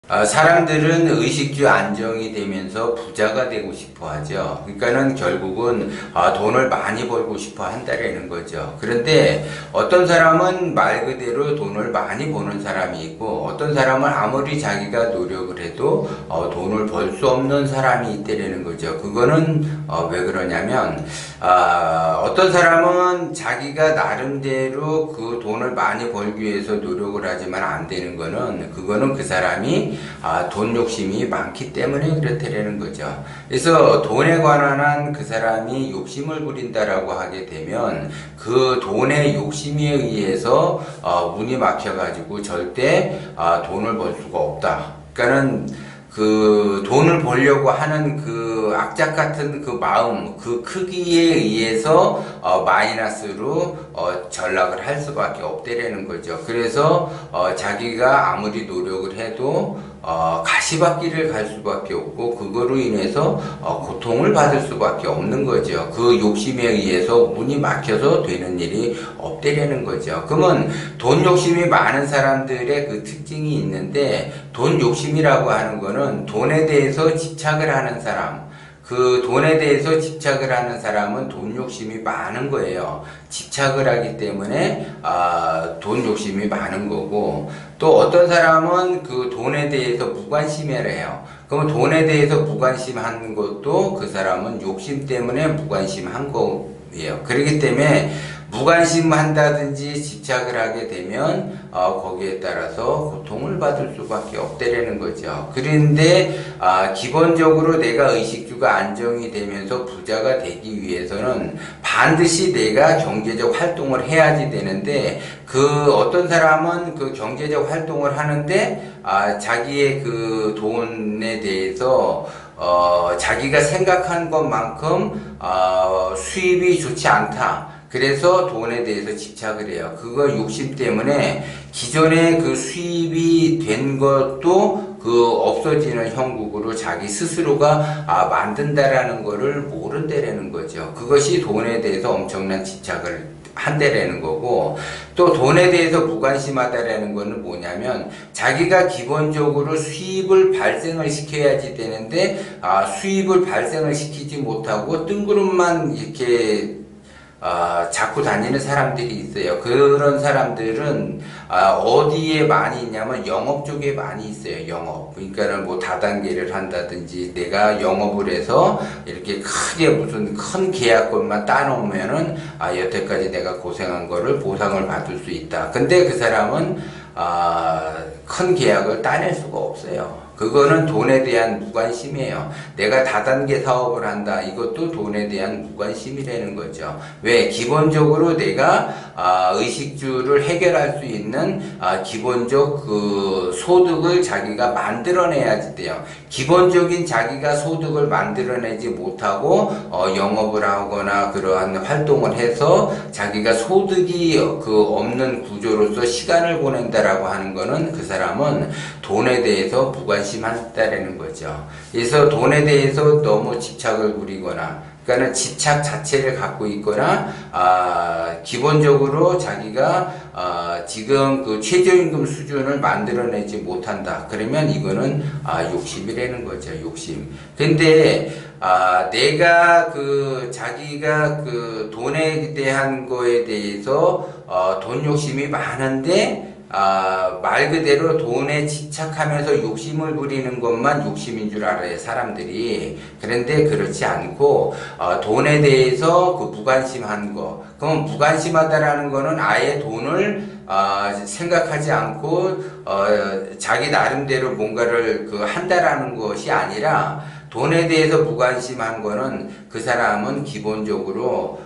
사람들은 의식주 안정이 되면서 부자가 되고 싶어 하죠. 그러니까는 결국은 돈을 많이 벌고 싶어 한다라는 거죠. 그런데 어떤 사람은 말 그대로 돈을 많이 버는 사람이 있고, 어떤 사람은 아무리 자기가 노력을 해도 돈을 벌 수 없는 사람이 있다라는 거죠. 그거는 왜 그러냐면 어떤 사람은 자기가 나름대로 그 돈을 많이 벌기 위해서 노력을 하지만 안 되는 거는, 그거는 그 사람이 돈 욕심이 많기 때문에 그렇다라는 거죠. 그래서 돈에 관한 그 사람이 욕심을 부린다라고 하게 되면 그 돈의 욕심에 의해서 문이 막혀가지고 절대 돈을 벌 수가 없다. 그러니까는 그 돈을 벌려고 하는 그 악착 같은 그 마음, 그 크기에 의해서 마이너스로 전락을 할 수밖에 없다라는 거죠. 그래서 자기가 아무리 노력을 해도 가시밭길을 갈 수밖에 없고, 그거로 인해서 고통을 받을 수밖에 없는 거죠. 그 욕심에 의해서 문이 막혀서 되는 일이 없다라는 거죠. 그러면 돈 욕심이 많은 사람들의 그 특징이 있는데, 돈 욕심이라고 하는 거는 돈에 대해서 집착을 하는 사람, 그 돈에 대해서 집착을 하는 사람은 돈 욕심이 많은 거예요. 집착을 하기 때문에 돈 욕심이 많은 거고, 또 어떤 사람은 그 돈에 대해서 무관심해를 해요. 그러면 돈에 대해서 무관심한 것도 그 사람은 욕심 때문에 무관심한 거예요. 그렇기 때문에 무관심한다든지 집착을 하게 되면 거기에 따라서 고통을 받을 수밖에 없다라는 거죠. 그런데 기본적으로 내가 의식주가 안정이 되면서 부자가 되기 위해서는 반드시 내가 경제적 활동을 해야지 되는데, 그 어떤 사람은 그 경제적 활동을 하는데 자기의 그 돈에 대해서 자기가 생각한 것만큼 수입이 좋지 않다. 그래서 돈에 대해서 집착을 해요. 그거 욕심 때문에 기존에 그 수입이 된 것도 그 없어지는 형국으로 자기 스스로가 만든다라는 거를 모른다라는 거죠. 그것이 돈에 대해서 엄청난 집착을 한다라는 거고, 또 돈에 대해서 무관심하다라는 거는 뭐냐면, 자기가 기본적으로 수입을 발생을 시켜야지 되는데 수입을 발생을 시키지 못하고 뜬구름만 이렇게 자꾸 다니는 사람들이 있어요. 그런 사람들은 어디에 많이 있냐면 영업 쪽에 많이 있어요. 영업. 그러니까는 뭐 다단계를 한다든지, 내가 영업을 해서 이렇게 크게 무슨 큰 계약권만 따놓으면은 여태까지 내가 고생한 거를 보상을 받을 수 있다. 근데 그 사람은 큰 계약을 따낼 수가 없어요. 그거는 돈에 대한 무관심이에요. 내가 다단계 사업을 한다. 이것도 돈에 대한 무관심이라는 거죠. 왜? 기본적으로 내가 의식주를 해결할 수 있는 기본적 그 소득을 자기가 만들어내야지 돼요. 기본적인 자기가 소득을 만들어내지 못하고 영업을 하거나 그러한 활동을 해서 자기가 소득이 그 없는 구조로서 시간을 보낸다라고 하는 거는, 그 사람은 돈에 대해서 무관심한다라는 거죠. 그래서 돈에 대해서 너무 집착을 부리거나, 그러니까는 집착 자체를 갖고 있거나, 기본적으로 자기가 지금 그 최저임금 수준을 만들어내지 못한다. 그러면 이거는 욕심이라는 거죠. 욕심. 근데 내가 그 자기가 그 돈에 대한 거에 대해서 돈 욕심이 많은데 말 그대로 돈에 집착하면서 욕심을 부리는 것만 욕심인 줄 알아요, 사람들이. 그런데 그렇지 않고 돈에 대해서 그 무관심한 거. 그럼 무관심하다라는 거는 아예 돈을 생각하지 않고 자기 나름대로 뭔가를 그 한다라는 것이 아니라, 돈에 대해서 무관심한 거는 그 사람은 기본적으로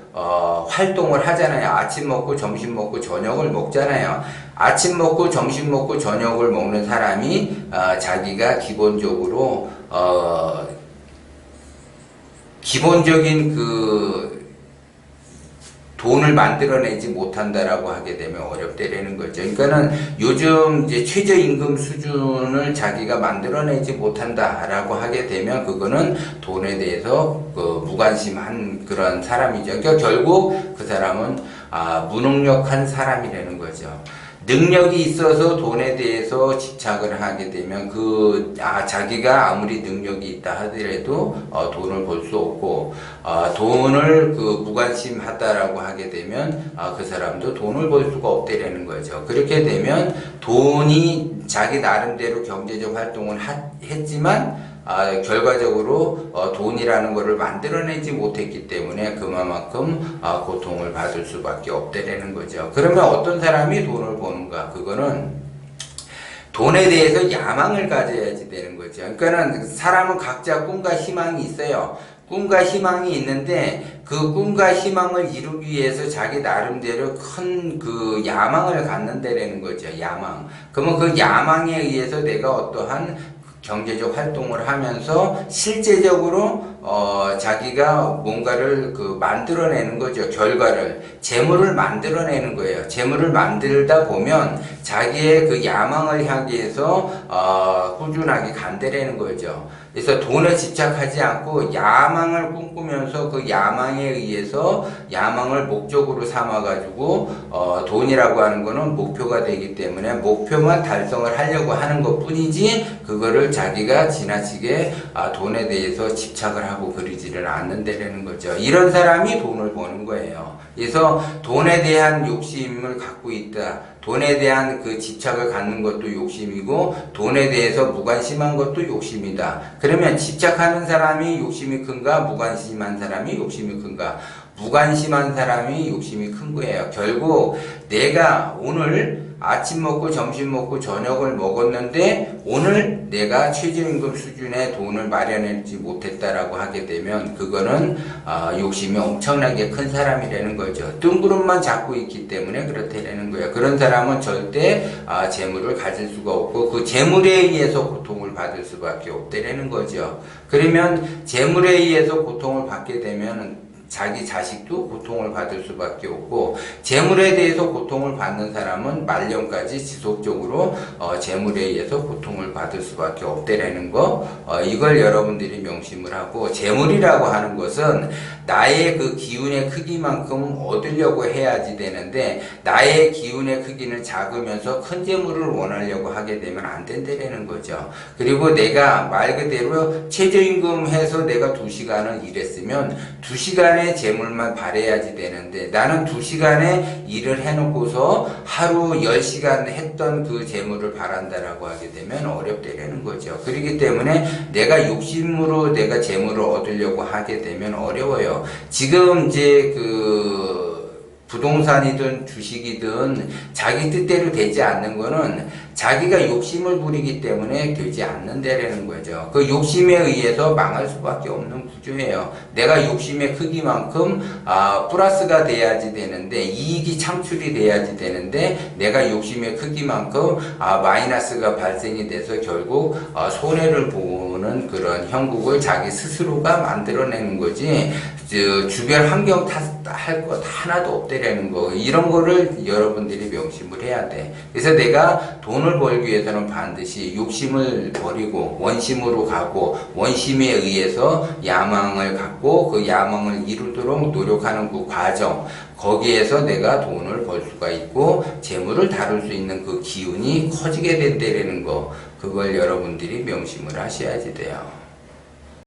활동을 하잖아요. 아침 먹고 점심 먹고 저녁을 먹잖아요. 아침 먹고 점심 먹고 저녁을 먹는 사람이 자기가 기본적으로 기본적인 그 돈을 만들어내지 못한다라고 하게 되면 어렵다라는 거죠. 그러니까는 요즘 이제 최저임금 수준을 자기가 만들어내지 못한다라고 하게 되면 그거는 돈에 대해서 그 무관심한 그런 사람이죠. 그러니까 결국 그 사람은 무능력한 사람이라는 거죠. 능력이 있어서 돈에 대해서 집착을 하게 되면 자기가 아무리 능력이 있다 하더라도 돈을 벌 수 없고 돈을 무관심하다라고 하게 되면 그 사람도 돈을 벌 수가 없다라는 거죠. 그렇게 되면 돈이 자기 나름대로 경제적 활동을 했지만 결과적으로 돈이라는 것을 만들어내지 못했기 때문에 그만큼 고통을 받을 수밖에 없다라는 거죠. 그러면 어떤 사람이 돈을 버는가? 그거는 돈에 대해서 야망을 가져야지 되는 거죠. 그러니까는 사람은 각자 꿈과 희망이 있어요. 꿈과 희망이 있는데 그 꿈과 희망을 이루기 위해서 자기 나름대로 큰 야망을 갖는다라는 거죠. 야망. 그러면 그 야망에 의해서 내가 어떠한 경제적 활동을 하면서 실제적으로 자기가 뭔가를 만들어내는 거죠. 결과를, 재물을 만들어내는 거예요. 재물을 만들다 보면 자기의 야망을 향해서 꾸준하게 간다라는 거죠. 그래서 돈에 집착하지 않고 야망을 꿈꾸면서 그 야망에 의해서 야망을 목적으로 삼아가지고 돈이라고 하는 거는 목표가 되기 때문에 목표만 달성을 하려고 하는 것 뿐이지 그거를 자기가 지나치게 돈에 대해서 집착을 하고 그러지를 않는다라는 거죠. 이런 사람이 돈을 버는 거예요. 그래서 돈에 대한 욕심을 갖고 있다. 돈에 대한 집착을 갖는 것도 욕심이고 돈에 대해서 무관심한 것도 욕심이다. 그러면 집착하는 사람이 욕심이 큰가? 무관심한 사람이 욕심이 큰가? 무관심한 사람이 욕심이 큰 거예요. 결국 내가 오늘 아침 먹고 점심 먹고 저녁을 먹었는데 오늘 내가 최저임금 수준의 돈을 마련하지 못했다라고 하게 되면 그거는 욕심이 엄청나게 큰 사람이라는 거죠. 뜬구름만 잡고 있기 때문에 그렇다라는 거예요. 그런 사람은 절대 재물을 가질 수가 없고 그 재물에 의해서 고통을 받을 수밖에 없다라는 거죠. 그러면 재물에 의해서 고통을 받게 되면 자기 자식도 고통을 받을 수밖에 없고 재물에 대해서 고통을 받는 사람은 말년까지 지속적으로 재물에 의해서 고통을 받을 수밖에 없다라는 거 이걸 여러분들이 명심을 하고 재물이라고 하는 것은 나의 기운의 크기만큼 얻으려고 해야지 되는데 나의 기운의 크기는 작으면서 큰 재물을 원하려고 하게 되면 안 된다라는 거죠. 그리고 내가 말 그대로 최저임금 해서 내가 2시간을 일했으면 2시간의 재물만 바래야지 되는데 나는 2시간에 일을 해놓고서 하루 10시간 했던 그 재물을 바란다라고 하게 되면 어렵다라는 거죠. 그렇기 때문에 내가 욕심으로 내가 재물을 얻으려고 하게 되면 어려워요. 지금 이제 부동산이든 주식이든 자기 뜻대로 되지 않는 거는 자기가 욕심을 부리기 때문에 되지 않는다라는 거죠. 그 욕심에 의해서 망할 수밖에 없는 구조예요. 내가 욕심의 크기만큼 플러스가 돼야지 되는데 이익이 창출이 돼야지 되는데 내가 욕심의 크기만큼 마이너스가 발생이 돼서 결국 손해를 보는 그런 형국을 자기 스스로가 만들어내는 거지 주변 환경 탓할 것 하나도 없다라는 거. 이런 거를 여러분들이 명심을 해야 돼. 그래서 내가 돈을 벌기 위해서는 반드시 욕심을 버리고 원심으로 가고 원심에 의해서 야망을 갖고 그 야망을 이루도록 노력하는 그 과정, 거기에서 내가 돈을 벌 수가 있고 재물을 다룰 수 있는 그 기운이 커지게 된다는 거, 그걸 여러분들이 명심을 하셔야지 돼요.